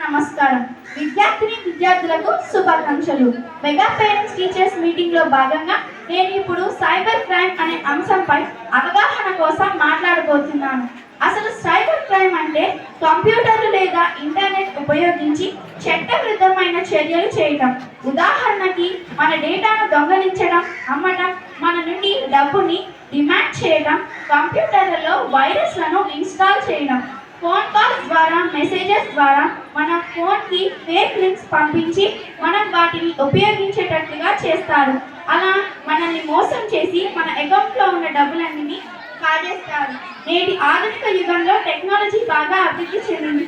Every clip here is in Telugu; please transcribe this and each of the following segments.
నమస్కారం. విద్యార్థులకు శుభాకాంక్షలు. మెగా పేరెంట్స్ టీచర్స్ మీటింగ్ లో భాగంగా నేను ఇప్పుడు సైబర్ క్రైమ్ అనే అంశంపై అవగాహన కోసం మాట్లాడబోతున్నాను. అసలు సైబర్ క్రైమ్ అంటే కంప్యూటర్లు లేదా ఇంటర్నెట్ ఉపయోగించి చట్టవిరుద్ధమైన చర్యలు చేయటం. ఉదాహరణకి మన డేటాను దొంగలించడం, అమ్మటం, మన నుండి డబ్బుని డిమాండ్ చేయడం, కంప్యూటర్లలో వైరస్లను ఇన్స్టాల్ చేయడం, ఫోన్ కాల్స్ ద్వారా, మెసేజెస్ ద్వారా మన ఫోన్కి ఫేక్ లింక్స్ పంపించి మనం వాటిని ఉపయోగించేటట్లుగా చేస్తారు. అలా మనల్ని మోసం చేసి మన అకౌంట్లో ఉన్న డబ్బులన్నీ కాజేస్తారు. నేటి ఆధునిక యుగంలో టెక్నాలజీ బాగా అభివృద్ధి చెందింది.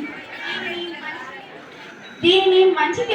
దీనిని మంచికి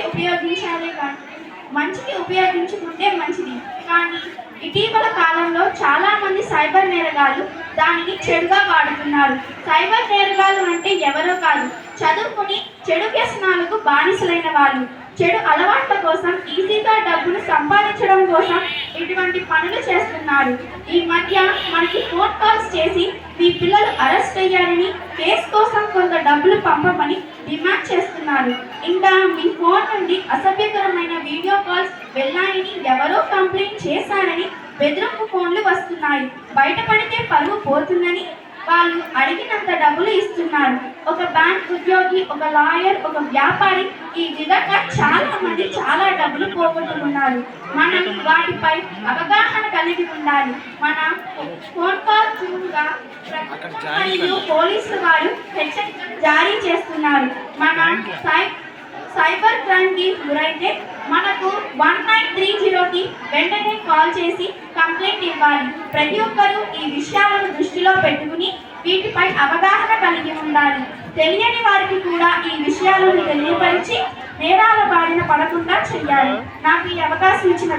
ఉపయోగించుకుంటే మంచిది. కానీ ఇటీవల కాలంలో చాలా మంది సైబర్ నేరగాళ్లు దానిని చెడుగా వాడుతున్నారు. సైబర్ నేరగాళ్లు అంటే ఎవరో కాదు, చదువుకుని చెడు వ్యసనాలకు బానిసలైన వాళ్ళు. చెడు అలవాట్ల కోసం, ఈజీగా డబ్బును సంపాదించడం కోసం ఇటువంటి పనులు చేస్తున్నారు. ఈ మధ్య మనకి ఫోన్ కాల్స్ చేసి మీ పిల్లలు అరెస్ట్ అయ్యారని, కేసు కోసం కొంత డబ్బులు పంపమని డిమాండ్ చేస్తున్నారు. ఇంకా మీ ఫోన్ నుండి అసభ్యకరమైన వీడియో కాల్స్ వెళ్ళాయని, ఎవరో కంప్లైంట్ చేశారని బెదిరింపు ఫోన్లు వస్తున్నాయి. బయటపడితే పరువు పోతుందని వాళ్ళు అడిగినంత డబ్బులు ఇస్తున్నారు. ఒక బ్యాంక్ ఉద్యోగి, ఒక లాయర్, ఒక వ్యాపారి, ఈ విధంగా చాలా మంది చాలా డబ్బులు పోగొట్టుకున్నారు. మనం వాటిపై అవగాహన కలిగి ఉండాలి. మన ఫోన్ కాల్ గా మరియు పోలీసులు వారు హెచ్చరికలు జారీ చేస్తున్నారు. మన సైబర్ క్రైమ్ కి గురైతే మనకు 1930కి వెంటనే కాల్ చేసి కంప్లైంట్ ఇవ్వాలి. ప్రతి ఒక్కరూ ఈ విషయాలను దృష్టిలో పెట్టుకుని వీటిపై అవగాహన కలిగి ఉండాలి. తెలియని వారికి కూడా ఈ విషయాలను తెలియపరిచి నేరాల బారిన పడకుండా చేయాలి. నాకు ఈ అవకాశం ఇచ్చిన